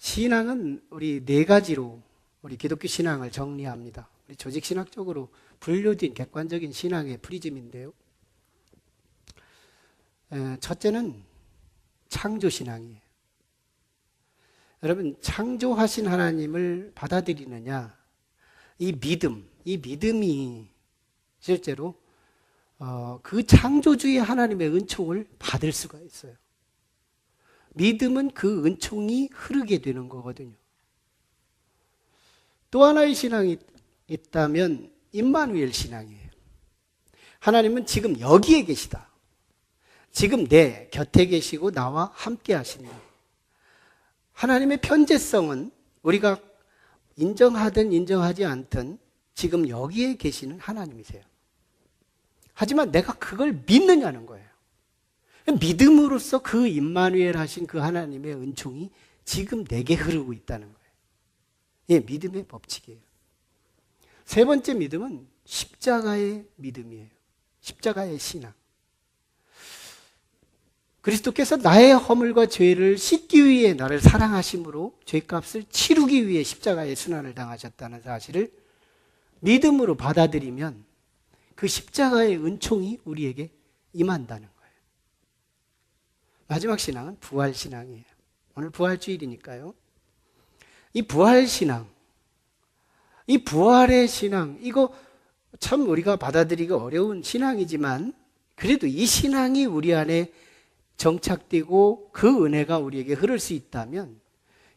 신앙은 우리 네 가지로 우리 기독교 신앙을 정리합니다. 우리 조직신학적으로 분류된 객관적인 신앙의 프리즘인데요. 첫째는 창조신앙이에요. 여러분, 창조하신 하나님을 받아들이느냐, 이 믿음이 실제로 그 창조주의 하나님의 은총을 받을 수가 있어요. 믿음은 그 은총이 흐르게 되는 거거든요. 또 하나의 신앙이 있다면 임마누엘 신앙이에요. 하나님은 지금 여기에 계시다. 지금 내 곁에 계시고 나와 함께 하신다. 하나님의 편재성은 우리가 인정하든 인정하지 않든 지금 여기에 계시는 하나님이세요. 하지만 내가 그걸 믿느냐는 거예요. 믿음으로써 그 임마누엘 하신 그 하나님의 은총이 지금 내게 흐르고 있다는 거예요. 예, 믿음의 법칙이에요. 세 번째 믿음은 십자가의 믿음이에요. 십자가의 신앙. 그리스도께서 나의 허물과 죄를 씻기 위해 나를 사랑하심으로 죄값을 치르기 위해 십자가의 순환을 당하셨다는 사실을 믿음으로 받아들이면 그 십자가의 은총이 우리에게 임한다는 거예요. 마지막 신앙은 부활신앙이에요. 오늘 부활주일이니까요. 이 부활신앙, 이 부활의 신앙, 이거 참 우리가 받아들이기 어려운 신앙이지만 그래도 이 신앙이 우리 안에 정착되고 그 은혜가 우리에게 흐를 수 있다면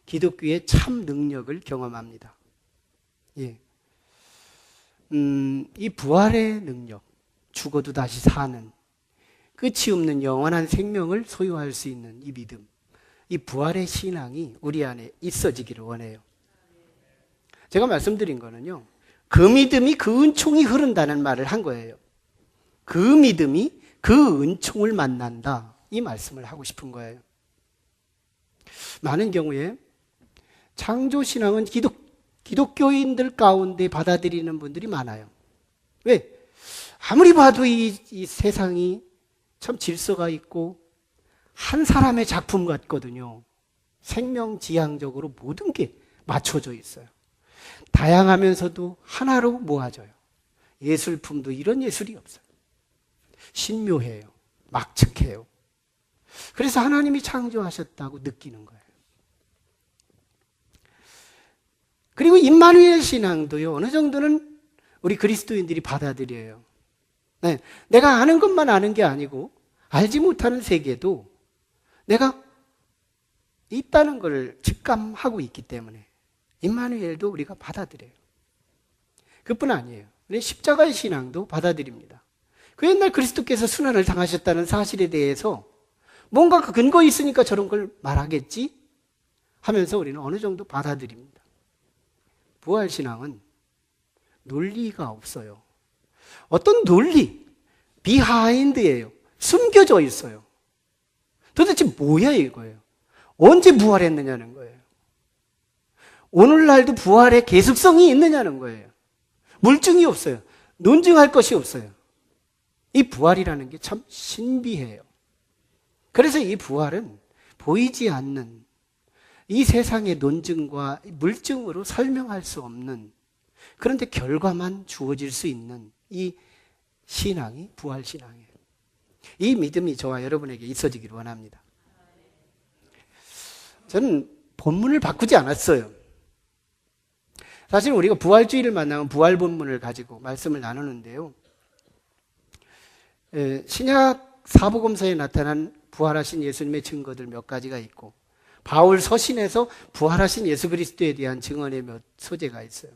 기독교의 참 능력을 경험합니다. 예. 이 부활의 능력, 죽어도 다시 사는 끝이 없는 영원한 생명을 소유할 수 있는 이 믿음, 이 부활의 신앙이 우리 안에 있어지기를 원해요. 제가 말씀드린 거는요, 그 믿음이 그 은총이 흐른다는 말을 한 거예요. 그 믿음이 그 은총을 만난다, 이 말씀을 하고 싶은 거예요. 많은 경우에 창조신앙은 기독교인들 가운데 받아들이는 분들이 많아요. 왜? 아무리 봐도 이 세상이 참 질서가 있고 한 사람의 작품 같거든요. 생명지향적으로 모든 게 맞춰져 있어요. 다양하면서도 하나로 모아져요. 예술품도 이런 예술이 없어요. 신묘해요. 막측해요. 그래서 하나님이 창조하셨다고 느끼는 거예요. 그리고 임마누엘 신앙도요, 어느 정도는 우리 그리스도인들이 받아들여요. 네, 내가 아는 것만 아는 게 아니고 알지 못하는 세계도 내가 있다는 걸 직감하고 있기 때문에 임마누엘도 우리가 받아들여요. 그뿐 아니에요. 우리 십자가의 신앙도 받아들입니다. 그 옛날 그리스도께서 순환을 당하셨다는 사실에 대해서 뭔가 그 근거 있으니까 저런 걸 말하겠지 하면서 우리는 어느 정도 받아들입니다. 부활신앙은 논리가 없어요. 어떤 논리, 비하인드예요. 숨겨져 있어요. 도대체 뭐야 이거예요? 언제 부활했느냐는 거예요. 오늘날도 부활의 계속성이 있느냐는 거예요. 물증이 없어요. 논증할 것이 없어요. 이 부활이라는 게 참 신비해요. 그래서 이 부활은 보이지 않는 이 세상의 논증과 물증으로 설명할 수 없는, 그런데 결과만 주어질 수 있는 이 신앙이 부활신앙이에요. 이 믿음이 저와 여러분에게 있어지기를 원합니다. 저는 본문을 바꾸지 않았어요. 사실 우리가 부활주의를 만나면 부활 본문을 가지고 말씀을 나누는데요. 신약 사복음서에 나타난 부활하신 예수님의 증거들 몇 가지가 있고, 바울 서신에서 부활하신 예수 그리스도에 대한 증언의 몇 소재가 있어요.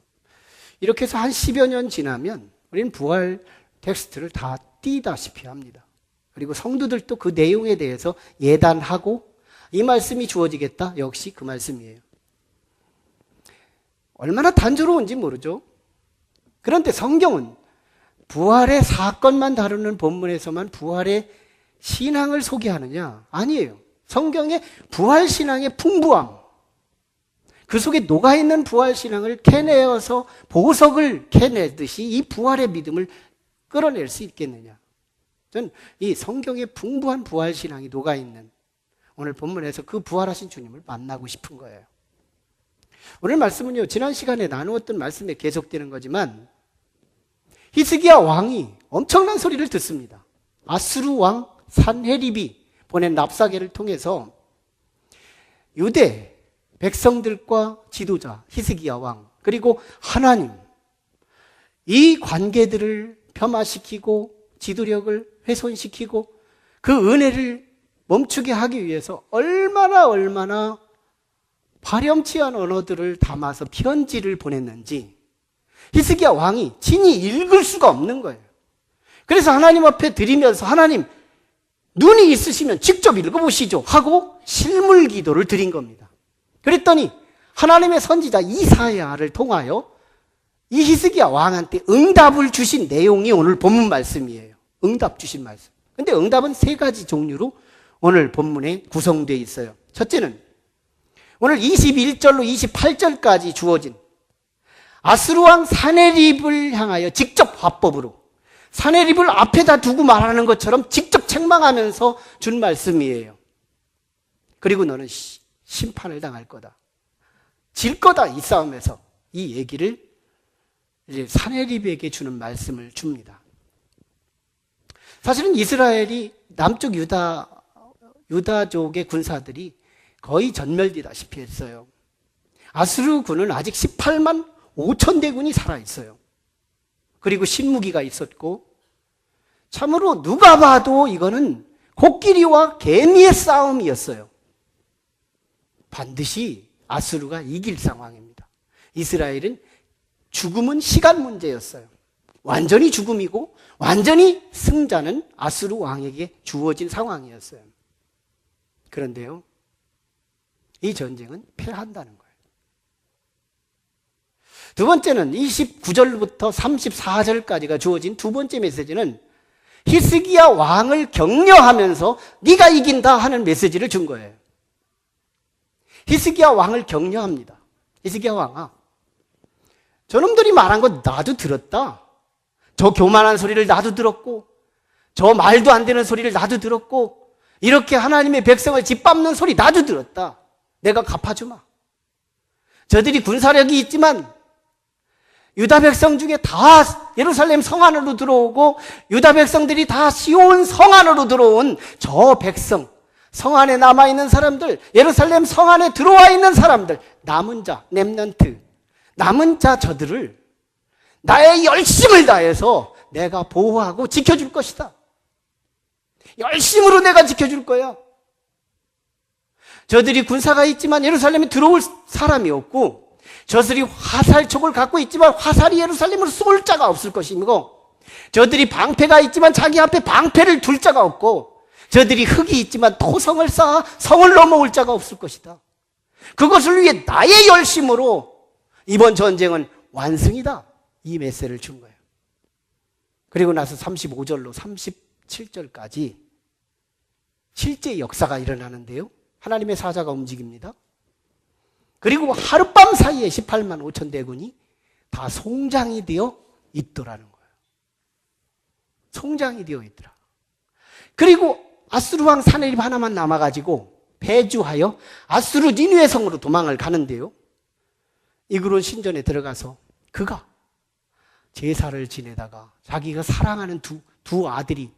이렇게 해서 한 10여 년 지나면 우리는 부활 텍스트를 다 띄다시피 합니다. 그리고 성도들도 그 내용에 대해서 예단하고 이 말씀이 주어지겠다, 역시 그 말씀이에요. 얼마나 단조로운지 모르죠. 그런데 성경은 부활의 사건만 다루는 본문에서만 부활의 신앙을 소개하느냐? 아니에요. 성경의 부활신앙의 풍부함, 그 속에 녹아있는 부활신앙을 캐내어서 보석을 캐내듯이 이 부활의 믿음을 끌어낼 수 있겠느냐? 저는 이 성경의 풍부한 부활신앙이 녹아있는 오늘 본문에서 그 부활하신 주님을 만나고 싶은 거예요. 오늘 말씀은요, 지난 시간에 나누었던 말씀에 계속되는 거지만 히스기야 왕이 엄청난 소리를 듣습니다. 아수르 왕 산헤립이 보낸 납사계를 통해서 유대 백성들과 지도자 히스기야 왕, 그리고 하나님, 이 관계들을 폄하시키고 지도력을 훼손시키고 그 은혜를 멈추게 하기 위해서 얼마나 파렴치 않은 언어들을 담아서 편지를 보냈는지 히스기야 왕이 친히 읽을 수가 없는 거예요. 그래서 하나님 앞에 드리면서 하나님, 눈이 있으시면 직접 읽어보시죠 하고 실물 기도를 드린 겁니다. 그랬더니 하나님의 선지자 이사야를 통하여 이 히스기야 왕한테 응답을 주신 내용이 오늘 본문 말씀이에요. 응답 주신 말씀. 근데 응답은 세 가지 종류로 오늘 본문에 구성되어 있어요. 첫째는 오늘 21절로 28절까지 주어진 아수르 왕 산헤립을 향하여 직접 화법으로 산헤립을 앞에다 두고 말하는 것처럼 직접 책망하면서 준 말씀이에요. 그리고 너는 심판을 당할 거다. 질 거다, 이 싸움에서. 이 얘기를 이제 산헤립에게 주는 말씀을 줍니다. 사실은 이스라엘이 남쪽 유다족의 군사들이 거의 전멸되다시피 했어요. 아수르 군은 아직 18만 5천 대군이 살아있어요. 그리고 신무기가 있었고, 참으로 누가 봐도 이거는 코끼리와 개미의 싸움이었어요. 반드시 아수르가 이길 상황입니다. 이스라엘은 죽음은 시간 문제였어요. 완전히 죽음이고 완전히 승자는 아수르 왕에게 주어진 상황이었어요. 그런데요, 이 전쟁은 패한다는 거예요. 두 번째는 29절부터 34절까지가 주어진 두 번째 메시지는 히스기야 왕을 격려하면서 네가 이긴다 하는 메시지를 준 거예요. 히스기야 왕을 격려합니다. 히스기야 왕아, 저놈들이 말한 거 나도 들었다. 저 교만한 소리를 나도 들었고, 저 말도 안 되는 소리를 나도 들었고, 이렇게 하나님의 백성을 짓밟는 소리 나도 들었다. 내가 갚아주마. 저들이 군사력이 있지만 유다 백성 중에 다 예루살렘 성 안으로 들어오고 유다 백성들이 다 시온 성 안으로 들어온 저 백성, 성 안에 남아있는 사람들, 예루살렘 성 안에 들어와 있는 사람들, 남은 자, 렘넌트, 남은 자, 저들을 나의 열심을 다해서 내가 보호하고 지켜줄 것이다. 열심으로 내가 지켜줄 거야. 저들이 군사가 있지만 예루살렘에 들어올 사람이 없고, 저들이 화살촉을 갖고 있지만 화살이 예루살렘으로 쏠 자가 없을 것이고, 저들이 방패가 있지만 자기 앞에 방패를 둘 자가 없고, 저들이 흙이 있지만 토성을 쌓아 성을 넘어올 자가 없을 것이다. 그것을 위해 나의 열심으로 이번 전쟁은 완승이다. 이 메시지를 준 거예요. 그리고 나서 35절로 37절까지 실제 역사가 일어나는데요, 하나님의 사자가 움직입니다. 그리고 하룻밤 사이에 18만 5천 대군이 다 송장이 되어 있더라는 거예요. 송장이 되어 있더라. 그리고 아수르 왕 산헤립 하나만 남아가지고 배주하여 아수르 니느웨 성으로 도망을 가는데요, 이그론 신전에 들어가서 그가 제사를 지내다가 자기가 사랑하는 두 아들이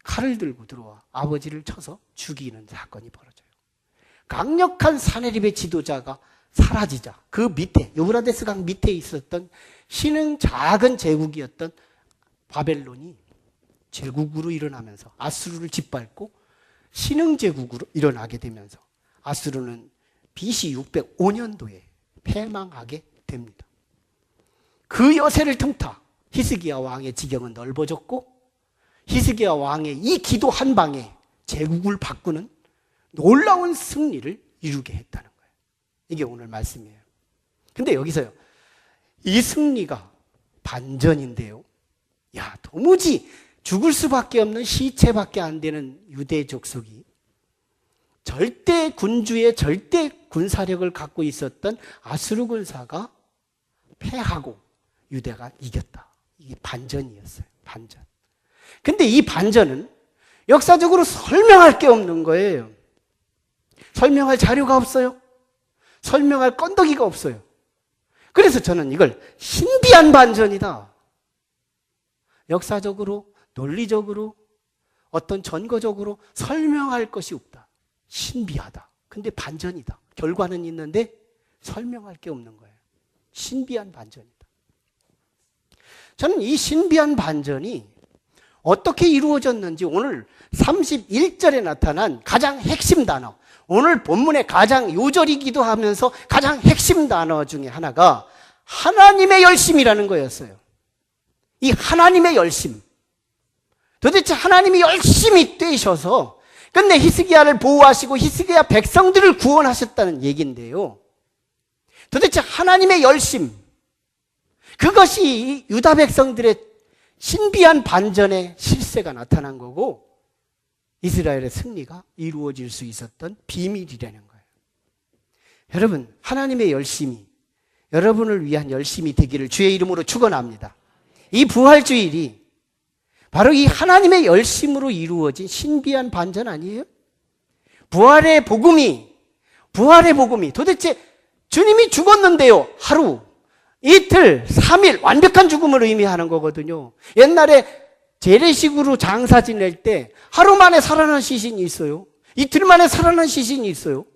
칼을 들고 들어와 아버지를 쳐서 죽이는 사건이 벌어져요. 강력한 산헤립의 지도자가 사라지자 그 밑에, 유브라데스 강 밑에 있었던 신흥 작은 제국이었던 바벨론이 제국으로 일어나면서 아수르를 짓밟고 신흥 제국으로 일어나게 되면서 아수르는 BC 605년도에 패망하게 됩니다. 그 여세를 틈타 히스기야 왕의 지경은 넓어졌고, 히스기야 왕의 이 기도 한 방에 제국을 바꾸는 놀라운 승리를 이루게 했다는 거예요. 이게 오늘 말씀이에요. 근데 여기서요, 이 승리가 반전인데요, 도무지 죽을 수밖에 없는 시체밖에 안 되는 유대 족속이 절대 군주의 절대 군사력을 갖고 있었던 아수르 군사가 패하고 유대가 이겼다. 이게 반전이었어요. 반전. 근데 이 반전은 역사적으로 설명할 게 없는 거예요. 설명할 자료가 없어요. 설명할 건더기가 없어요. 그래서 저는 이걸 신비한 반전이다. 역사적으로, 논리적으로, 어떤 전거적으로 설명할 것이 없다. 신비하다. 근데 반전이다. 결과는 있는데 설명할 게 없는 거예요. 신비한 반전이다. 저는 이 신비한 반전이 어떻게 이루어졌는지 오늘 31절에 나타난 가장 핵심 단어, 오늘 본문의 가장 요절이기도 하면서 가장 핵심 단어 중에 하나가 하나님의 열심이라는 거였어요. 이 하나님의 열심. 도대체 하나님이 열심히 뛰셔서 끝내 히스기야를 보호하시고 히스기야 백성들을 구원하셨다는 얘기인데요. 도대체 하나님의 열심, 그것이 유다 백성들의 신비한 반전의 실세가 나타난 거고 이스라엘의 승리가 이루어질 수 있었던 비밀이라는 거예요. 여러분, 하나님의 열심이 여러분을 위한 열심이 되기를 주의 이름으로 축원합니다. 이 부활주일이 바로 이 하나님의 열심으로 이루어진 신비한 반전 아니에요? 부활의 복음이 도대체 주님이 죽었는데요. 하루, 이틀, 3일 완벽한 죽음을 의미하는 거거든요. 옛날에 재래식으로 장사 지낼 때 하루 만에 살아난 시신이 있어요. 이틀 만에 살아난 시신이 있어요.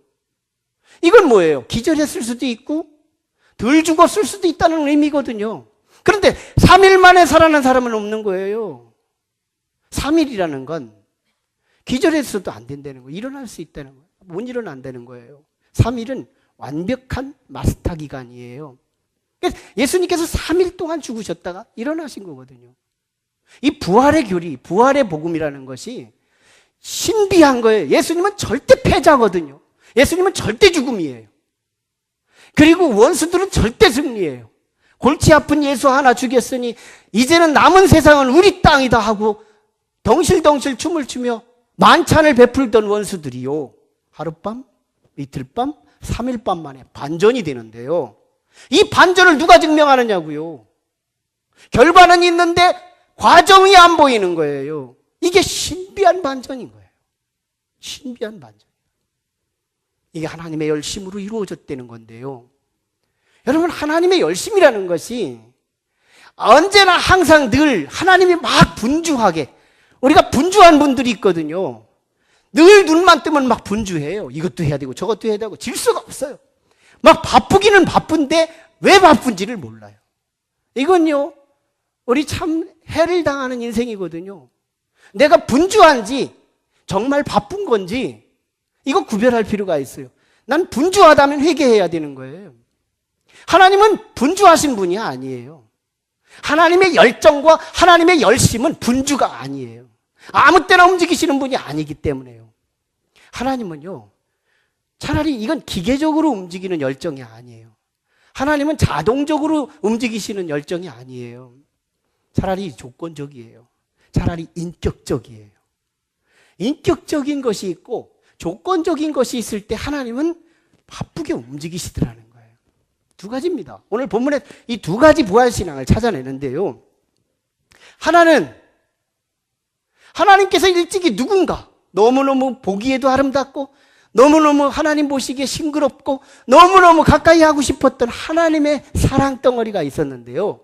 이건 뭐예요? 기절했을 수도 있고 덜 죽었을 수도 있다는 의미거든요. 그런데 3일 만에 살아난 사람은 없는 거예요. 3일이라는 건 기절했어도 안 된다는 거예요. 일어날 수 있다는 거예요. 못 일어난다는 거예요. 3일은 완벽한 마스터 기간이에요. 예수님께서 3일 동안 죽으셨다가 일어나신 거거든요. 이 부활의 교리, 부활의 복음이라는 것이 신비한 거예요. 예수님은 절대 패자거든요. 예수님은 절대 죽음이에요. 그리고 원수들은 절대 승리예요. 골치 아픈 예수 하나 죽였으니 이제는 남은 세상은 우리 땅이다 하고 덩실덩실 춤을 추며 만찬을 베풀던 원수들이요, 하룻밤, 이틀밤, 3일밤 만에 반전이 되는데요. 이 반전을 누가 증명하느냐고요. 결과는 있는데 과정이 안 보이는 거예요. 이게 신비한 반전인 거예요. 신비한 반전. 이게 하나님의 열심으로 이루어졌다는 건데요. 여러분, 하나님의 열심이라는 것이 언제나 항상 늘 하나님이 막 분주하게, 우리가 분주한 분들이 있거든요. 늘 눈만 뜨면 막 분주해요. 이것도 해야 되고 저것도 해야 되고 질서가 없어요. 막 바쁘기는 바쁜데 왜 바쁜지를 몰라요. 이건요, 우리 참 해를 당하는 인생이거든요. 내가 분주한지 정말 바쁜 건지 이거 구별할 필요가 있어요. 난 분주하다면 회개해야 되는 거예요. 하나님은 분주하신 분이 아니에요. 하나님의 열정과 하나님의 열심은 분주가 아니에요. 아무 때나 움직이시는 분이 아니기 때문에요. 하나님은요, 차라리 이건 기계적으로 움직이는 열정이 아니에요. 하나님은 자동적으로 움직이시는 열정이 아니에요. 차라리 조건적이에요. 차라리 인격적이에요. 인격적인 것이 있고 조건적인 것이 있을 때 하나님은 바쁘게 움직이시더라는 거예요. 두 가지입니다. 오늘 본문에 이 두 가지 부활신앙을 찾아내는데요. 하나는 하나님께서 일찍이 누군가 너무너무 보기에도 아름답고 너무너무 하나님 보시기에 싱그럽고 너무너무 가까이 하고 싶었던 하나님의 사랑덩어리가 있었는데요.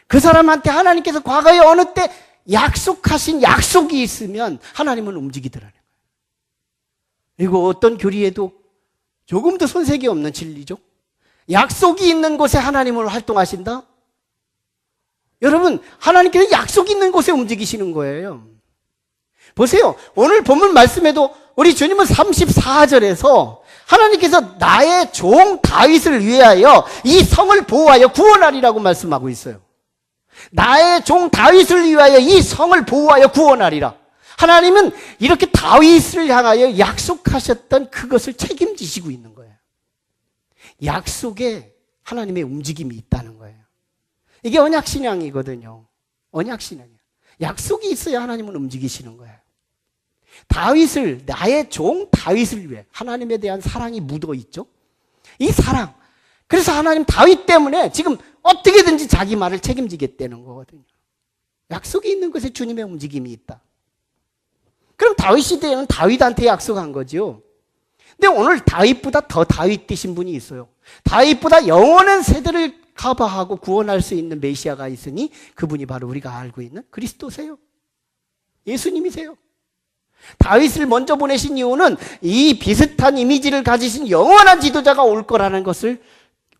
그 사람한테 하나님께서 과거에 어느 때 약속하신 약속이 있으면 하나님은 움직이더라는 거예요. 이거 어떤 교리에도 조금도 손색이 없는 진리죠. 약속이 있는 곳에 하나님은 활동하신다? 여러분, 하나님께서 약속이 있는 곳에 움직이시는 거예요. 보세요. 오늘 본문 말씀에도 우리 주님은 34절에서 하나님께서 나의 종 다윗을 위하여 이 성을 보호하여 구원하리라고 말씀하고 있어요. 나의 종 다윗을 위하여 이 성을 보호하여 구원하리라. 하나님은 이렇게 다윗을 향하여 약속하셨던 그것을 책임지시고 있는 거예요. 약속에 하나님의 움직임이 있다는 거예요. 이게 언약신앙이거든요. 언약신앙이에요. 약속이 있어야 하나님은 움직이시는 거예요. 다윗을, 나의 종 다윗을 위해 하나님에 대한 사랑이 묻어있죠. 이 사랑, 그래서 하나님 다윗 때문에 지금 어떻게든지 자기 말을 책임지겠다는 거거든요. 약속이 있는 것에 주님의 움직임이 있다. 그럼 다윗 시대에는 다윗한테 약속한 거죠. 근데 오늘 다윗보다 더 다윗 되신 분이 있어요. 다윗보다 영원한 세대를 커버하고 구원할 수 있는 메시아가 있으니 그분이 바로 우리가 알고 있는 그리스도세요. 예수님이세요. 다윗을 먼저 보내신 이유는 이 비슷한 이미지를 가지신 영원한 지도자가 올 거라는 것을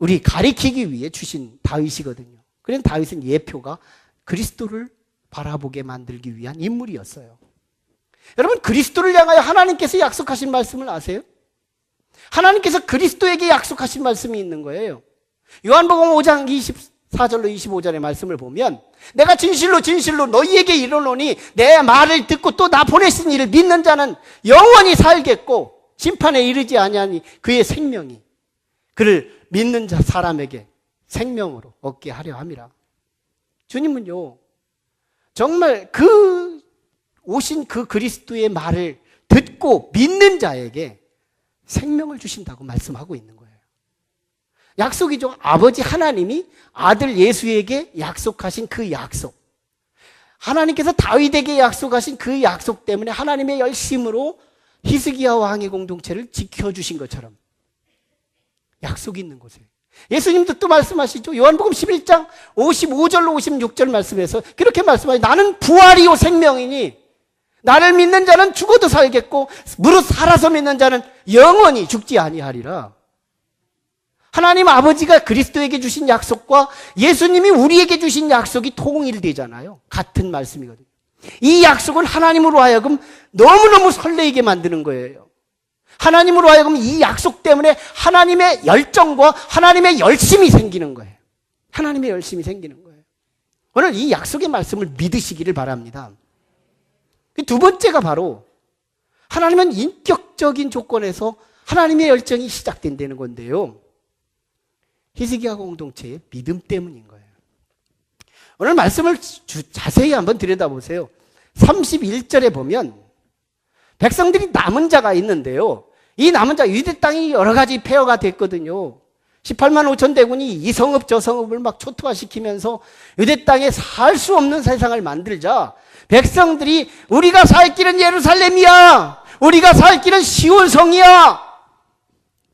우리 가리키기 위해 주신 다윗이거든요. 그래서 다윗은 예표가 그리스도를 바라보게 만들기 위한 인물이었어요. 여러분, 그리스도를 향하여 하나님께서 약속하신 말씀을 아세요? 하나님께서 그리스도에게 약속하신 말씀이 있는 거예요. 요한복음 5장 24절로 25절의 말씀을 보면 내가 진실로 진실로 너희에게 이르노니 내 말을 듣고 또 나 보내신 이를 믿는 자는 영원히 살겠고 심판에 이르지 아니하니 그의 생명이 그를 믿는 자 사람에게 생명으로 얻게 하려 함이라. 주님은요, 정말 그 오신 그 그리스도의 말을 듣고 믿는 자에게 생명을 주신다고 말씀하고 있는 거예요. 약속이죠. 아버지 하나님이 아들 예수에게 약속하신 그 약속. 하나님께서 다윗에게 약속하신 그 약속 때문에 하나님의 열심으로 히스기야 왕의 공동체를 지켜주신 것처럼 약속이 있는 곳에 예수님도 또 말씀하시죠. 요한복음 11장 55절로 56절 말씀에서 그렇게 말씀하시죠. 나는 부활이요 생명이니 나를 믿는 자는 죽어도 살겠고 무릇 살아서 믿는 자는 영원히 죽지 아니하리라. 하나님 아버지가 그리스도에게 주신 약속과 예수님이 우리에게 주신 약속이 통일되잖아요. 같은 말씀이거든요. 이 약속은 하나님으로 하여금 너무너무 설레게 만드는 거예요. 하나님으로 하여금 이 약속 때문에 하나님의 열정과 하나님의 열심이 생기는 거예요. 하나님의 열심이 생기는 거예요. 오늘 이 약속의 말씀을 믿으시기를 바랍니다. 두 번째가 바로 하나님은 인격적인 조건에서 하나님의 열정이 시작된다는 건데요. 히스기야 공동체의 믿음 때문인 거예요. 오늘 말씀을 자세히 한번 들여다보세요. 31절에 보면 백성들이 남은 자가 있는데요. 이 남은 자, 유대 땅이 여러 가지 폐허가 됐거든요. 18만 5천 대군이 이 성읍 저 성읍을 막 초토화시키면서 유대 땅에 살 수 없는 세상을 만들자 백성들이 우리가 살 길은 예루살렘이야, 우리가 살 길은 시온성이야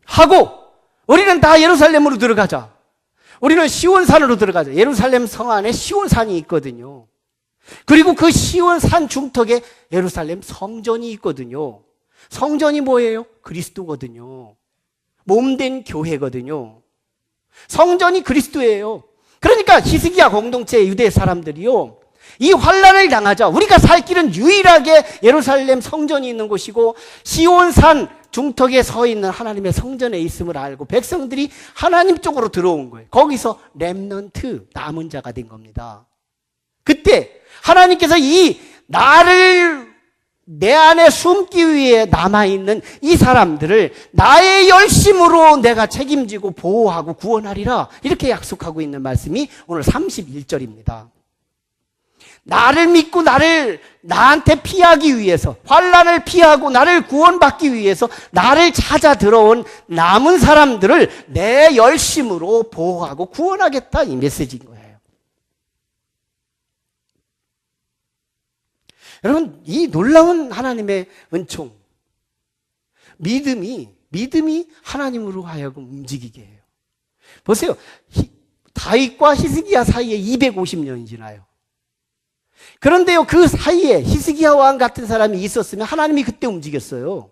하고 우리는 다 예루살렘으로 들어가자. 우리는 시온산으로 들어가자. 예루살렘 성 안에 시온산이 있거든요. 그리고 그 시온산 중턱에 예루살렘 성전이 있거든요. 성전이 뭐예요? 그리스도거든요. 몸된 교회거든요. 성전이 그리스도예요. 그러니까 히스기야 공동체의 유대 사람들이요, 이 환란을 당하자 우리가 살 길은 유일하게 예루살렘 성전이 있는 곳이고 시온산 중턱에 서 있는 하나님의 성전에 있음을 알고 백성들이 하나님 쪽으로 들어온 거예요. 거기서 렘넌트, 남은 자가 된 겁니다. 그때 하나님께서 이 나를 내 안에 숨기 위해 남아있는 이 사람들을 나의 열심으로 내가 책임지고 보호하고 구원하리라, 이렇게 약속하고 있는 말씀이 오늘 31절입니다. 나를 믿고 나한테 피하기 위해서, 환난을 피하고 나를 구원받기 위해서 나를 찾아 들어온 남은 사람들을 내 열심으로 보호하고 구원하겠다, 이 메시지인 거예요. 여러분, 이 놀라운 하나님의 은총, 믿음이 하나님으로 하여금 움직이게 해요. 보세요. 다윗과 히스기야 사이에 250년이 지나요. 그런데요, 그 사이에 히스기야 왕 같은 사람이 있었으면 하나님이 그때 움직였어요.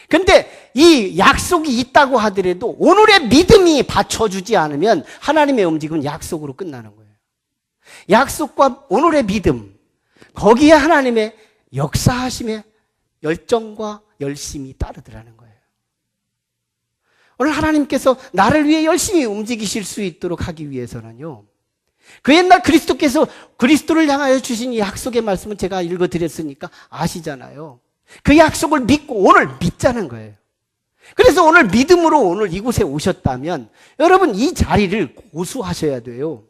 근데 이 약속이 있다고 하더라도 오늘의 믿음이 받쳐주지 않으면 하나님의 움직임은 약속으로 끝나는 거예요. 약속과 오늘의 믿음, 거기에 하나님의 역사하심의 열정과 열심이 따르더라는 거예요. 오늘 하나님께서 나를 위해 열심히 움직이실 수 있도록 하기 위해서는요, 그 옛날 그리스도께서 그리스도를 향하여 주신 이 약속의 말씀은 제가 읽어드렸으니까 아시잖아요. 그 약속을 믿고 오늘 믿자는 거예요. 그래서 오늘 믿음으로 오늘 이곳에 오셨다면 여러분, 이 자리를 고수하셔야 돼요.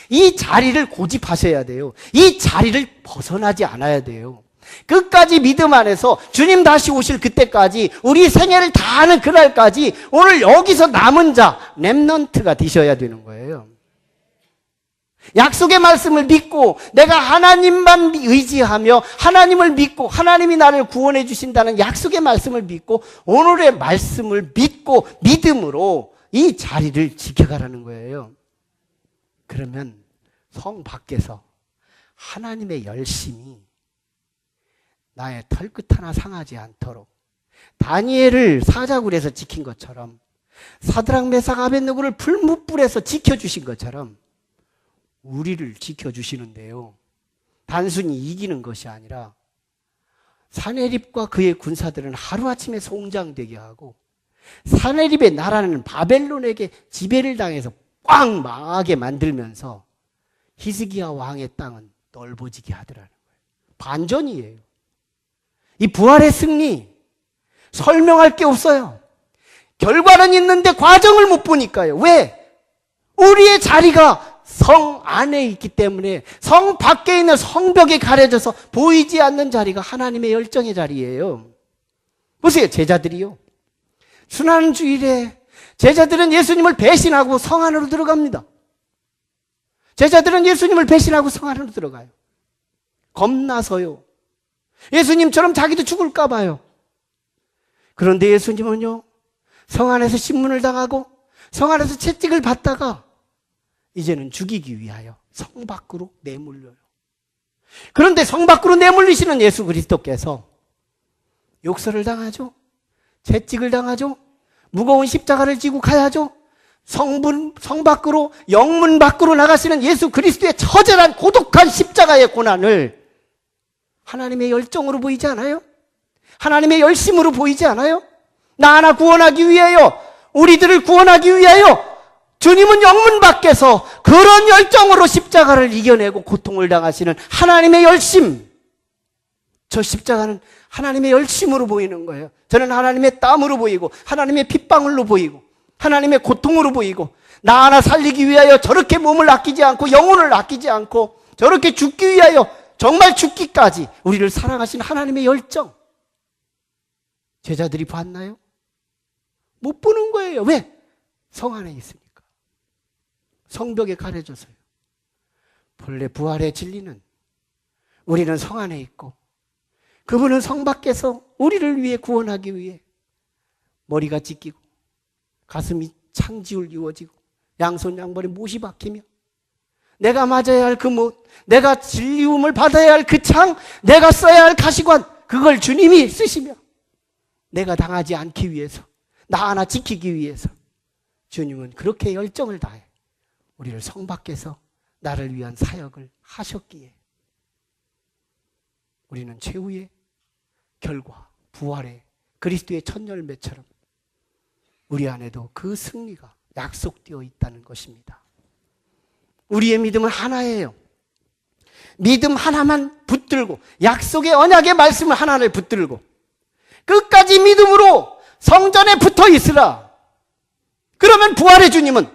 이 자리를 고집하셔야 돼요. 이 자리를 벗어나지 않아야 돼요. 끝까지 믿음 안에서 주님 다시 오실 그때까지, 우리 생애를 다하는 그날까지 오늘 여기서 남은 자, 렘넌트가 되셔야 되는 거예요. 약속의 말씀을 믿고 내가 하나님만 의지하며 하나님을 믿고 하나님이 나를 구원해 주신다는 약속의 말씀을 믿고 오늘의 말씀을 믿고 믿음으로 이 자리를 지켜가라는 거예요. 그러면 성 밖에서 하나님의 열심이 나의 털끝 하나 상하지 않도록 다니엘을 사자굴에서 지킨 것처럼 사드락 메삭 아벳느고를 불뭇불에서 지켜주신 것처럼 우리를 지켜주시는데요. 단순히 이기는 것이 아니라 사네립과 그의 군사들은 하루아침에 송장되게 하고 사네립의 나라는 바벨론에게 지배를 당해서 꽝 망하게 만들면서 히스기야 왕의 땅은 넓어지게 하더라는 거예요. 반전이에요. 이 부활의 승리 설명할 게 없어요. 결과는 있는데 과정을 못 보니까요. 왜? 우리의 자리가 성 안에 있기 때문에 성 밖에 있는 성벽에 가려져서 보이지 않는 자리가 하나님의 열정의 자리예요. 보세요. 제자들이요. 순환주일에 제자들은 예수님을 배신하고 성 안으로 들어갑니다. 제자들은 예수님을 배신하고 성 안으로 들어가요. 겁나서요. 예수님처럼 자기도 죽을까 봐요. 그런데 예수님은요. 성 안에서 신문을 당하고 성 안에서 채찍을 받다가 이제는 죽이기 위하여 성 밖으로 내몰려요. 그런데 성 밖으로 내몰리시는 예수 그리스도께서 욕설을 당하죠. 채찍을 당하죠. 무거운 십자가를 지고 가야죠. 성 밖으로 영문 밖으로 나가시는 예수 그리스도의 처절한 고독한 십자가의 고난을 하나님의 열정으로 보이지 않아요? 하나님의 열심으로 보이지 않아요? 나 하나 구원하기 위하여 우리들을 구원하기 위하여 주님은 영문 밖에서 그런 열정으로 십자가를 이겨내고 고통을 당하시는 하나님의 열심. 저 십자가는 하나님의 열심으로 보이는 거예요. 저는 하나님의 땀으로 보이고 하나님의 핏방울로 보이고 하나님의 고통으로 보이고 나 하나 살리기 위하여 저렇게 몸을 아끼지 않고 영혼을 아끼지 않고 저렇게 죽기 위하여 정말 죽기까지 우리를 사랑하신 하나님의 열정. 제자들이 봤나요? 못 보는 거예요. 왜? 성 안에 있으니까. 성벽에 가려져서요. 본래 부활의 진리는 우리는 성 안에 있고 그분은 성 밖에서 우리를 위해 구원하기 위해 머리가 찢기고 가슴이 창지울 이루어지고 양손 양발에 못이 박히며 내가 맞아야 할 그 못, 내가 진리움을 받아야 할 그 창, 내가 써야 할 가시관, 그걸 주님이 쓰시며 내가 당하지 않기 위해서 나 하나 지키기 위해서 주님은 그렇게 열정을 다해 우리를 성 밖에서 나를 위한 사역을 하셨기에 우리는 최후의 결과, 부활의 그리스도의 첫 열매처럼 우리 안에도 그 승리가 약속되어 있다는 것입니다. 우리의 믿음은 하나예요. 믿음 하나만 붙들고 약속의 언약의 말씀을 하나를 붙들고 끝까지 믿음으로 성전에 붙어 있으라. 그러면 부활의 주님은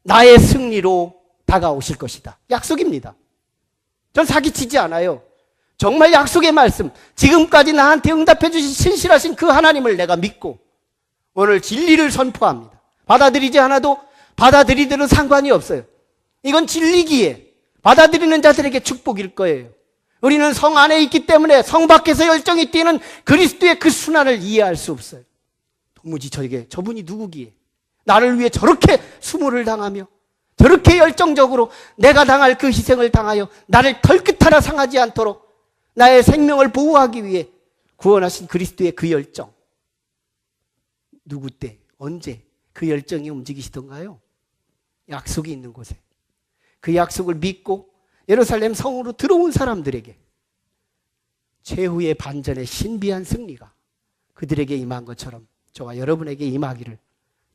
나의 승리로 다가오실 것이다. 약속입니다. 전 사기치지 않아요. 정말 약속의 말씀, 지금까지 나한테 응답해 주신 신실하신 그 하나님을 내가 믿고 오늘 진리를 선포합니다. 받아들이지 않아도 받아들이들은 상관이 없어요. 이건 진리기에 받아들이는 자들에게 축복일 거예요. 우리는 성 안에 있기 때문에 성 밖에서 열정이 뛰는 그리스도의 그 순환을 이해할 수 없어요. 도무지 저분이 누구기에 나를 위해 저렇게 수모를 당하며 저렇게 열정적으로 내가 당할 그 희생을 당하여 나를 털끝 하나 상하지 않도록 나의 생명을 보호하기 위해 구원하신 그리스도의 그 열정. 누구 때, 언제 그 열정이 움직이시던가요? 약속이 있는 곳에. 그 약속을 믿고 예루살렘 성으로 들어온 사람들에게 최후의 반전의 신비한 승리가 그들에게 임한 것처럼 저와 여러분에게 임하기를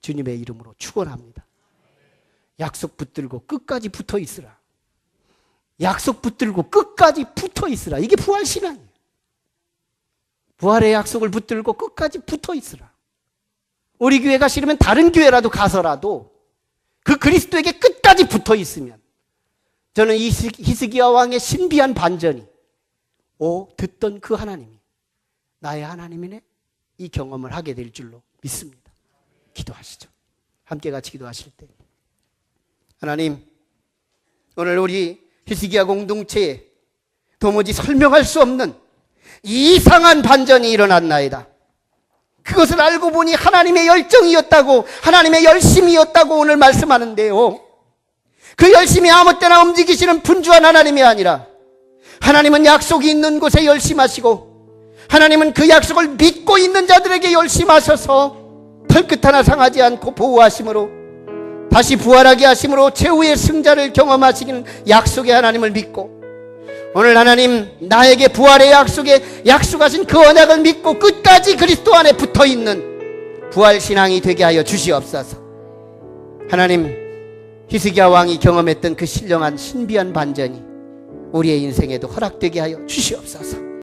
주님의 이름으로 축원합니다. 약속 붙들고 끝까지 붙어 있으라. 약속 붙들고 끝까지 붙어 있으라. 이게 부활 신앙이에요. 부활의 약속을 붙들고 끝까지 붙어 있으라. 우리 교회가 싫으면 다른 교회라도 가서라도 그 그리스도에게 끝까지 붙어 있으면 저는 이 히스기야 왕의 신비한 반전이 듣던 그 하나님이 나의 하나님이네 이 경험을 하게 될 줄로 믿습니다. 기도하시죠. 함께 같이 기도하실 때 하나님, 오늘 우리 히스기야 공동체에 도무지 설명할 수 없는 이상한 반전이 일어났나이다. 그것을 알고 보니 하나님의 열정이었다고, 하나님의 열심이었다고 오늘 말씀하는데요. 그 열심이 아무 때나 움직이시는 분주한 하나님이 아니라 하나님은 약속이 있는 곳에 열심하시고 하나님은 그 약속을 믿고 있는 자들에게 열심하셔서 털끝 하나 상하지 않고 보호하심으로 다시 부활하게 하심으로 최후의 승자를 경험하시기는 약속의 하나님을 믿고 오늘 하나님 나에게 부활의 약속에 약속하신 그 언약을 믿고 끝까지 그리스도 안에 붙어있는 부활신앙이 되게 하여 주시옵소서. 하나님, 히스기야 왕이 경험했던 그 신령한 신비한 반전이 우리의 인생에도 허락되게 하여 주시옵소서.